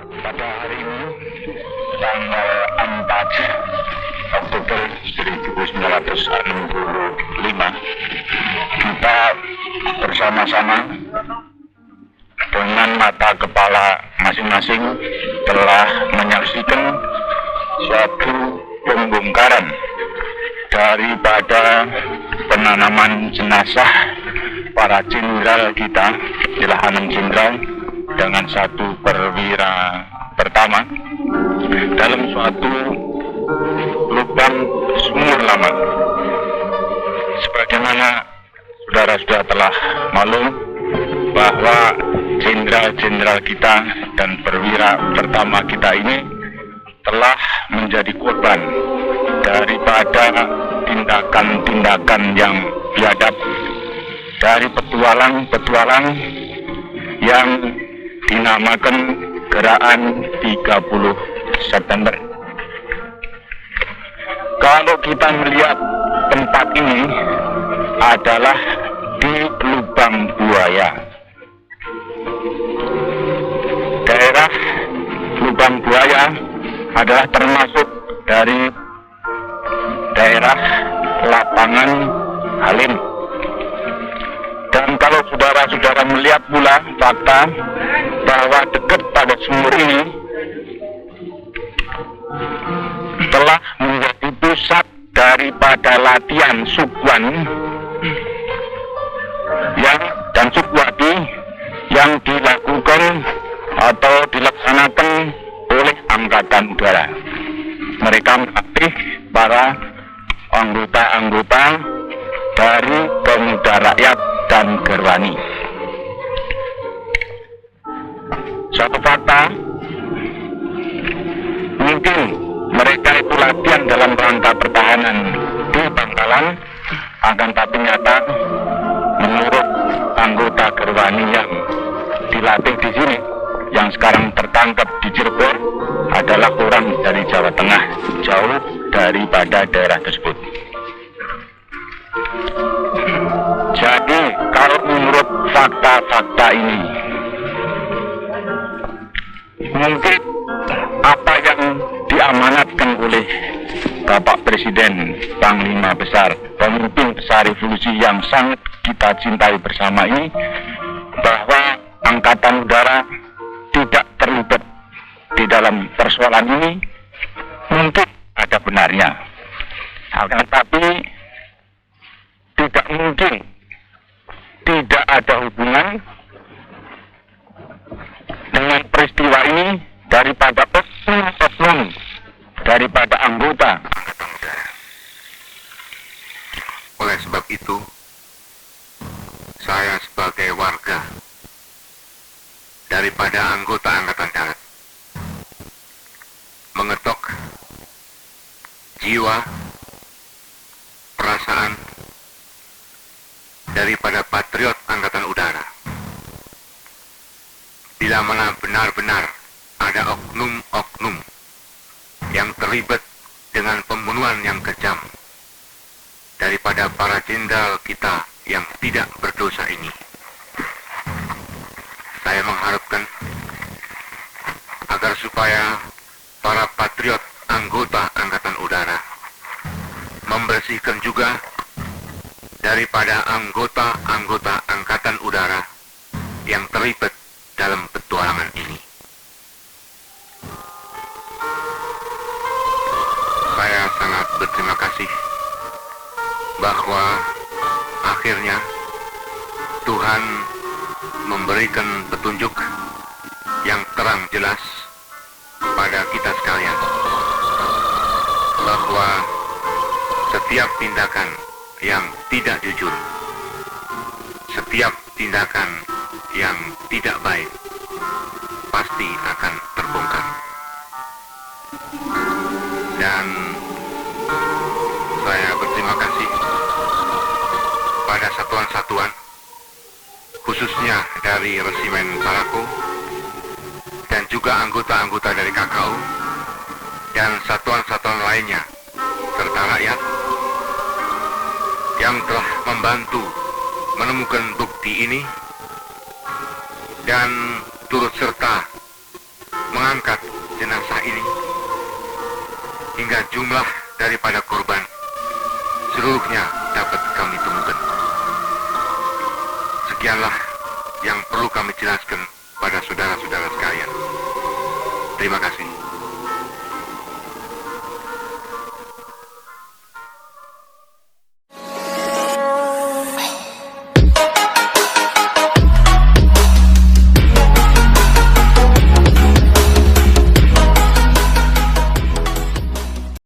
Pada hari ini, tanggal 4 Oktober 1965, kita bersama-sama dengan mata kepala masing-masing telah menyaksikan suatu pembongkaran daripada penanaman jenazah para jenderal kita di Lahaneng Jenderal dengan satu perwira pertama dalam suatu lubang sumur lama. Sebagaimana saudara-saudara telah maklum bahwa jenderal-jenderal kita dan perwira pertama kita ini telah menjadi korban daripada tindakan-tindakan yang biadab dari petualang-petualang yang dinamakan Gerakan 30 September. Kalau kita melihat tempat ini adalah di Lubang Buaya. Daerah Lubang Buaya adalah termasuk dari daerah Lapangan Halim. Dan kalau saudara-saudara melihat pula fakta bahwa dekat pada sumur ini telah menjadi pusat daripada latihan Subwan dan Subwadi yang dilakukan atau dilaksanakan oleh Angkatan Udara. Mereka melatih para anggota-anggota dari Pemuda Rakyat dan Gerwani. Suatu fakta, mungkin mereka itu latihan dalam rangka pertahanan di Bangkalan, akan tapi nyata menurut anggota Gerwani yang dilatih di sini, yang sekarang tertangkap di Cirebon adalah orang dari Jawa Tengah, jauh daripada daerah tersebut. Jadi kalau menurut fakta-fakta ini, mungkin apa yang diamanatkan oleh Bapak Presiden, Panglima Besar, pemimpin besar revolusi yang sangat kita cintai bersama ini, bahwa Angkatan Udara tidak terlibat di dalam persoalan ini, mungkin ada benarnya. Akan tapi tidak mungkin tidak ada hubungan dengan peristiwa ini daripada oknum daripada anggota Angkatan Udara. Oleh sebab itu, saya sebagai warga daripada anggota Angkatan Darat mengetok jiwa, perasaan daripada patriot Angkatan Udara. Bila mana benar-benar ada oknum-oknum yang terlibat dengan pembunuhan yang kejam daripada para jenderal kita yang tidak berdosa ini, saya mengharapkan agar supaya para patriot anggota Angkatan Udara membersihkan juga daripada anggota-anggota Angkatan Udara yang terlibat dalam petualangan ini. Saya sangat berterima kasih bahwa akhirnya Tuhan memberikan petunjuk yang terang jelas pada kita sekalian bahwa setiap tindakan yang tidak jujur, setiap tindakan yang tidak baik pasti akan terbongkar. Dan saya berterima kasih pada satuan-satuan, khususnya dari Resimen Parako dan juga anggota-anggota dari KKU dan satuan-satuan lainnya serta rakyat yang telah membantu menemukan bukti ini dan turut serta mengangkat jenazah ini hingga jumlah daripada korban seluruhnya dapat kami temukan. Sekianlah yang perlu kami jelaskan pada saudara-saudara sekalian. Terima kasih.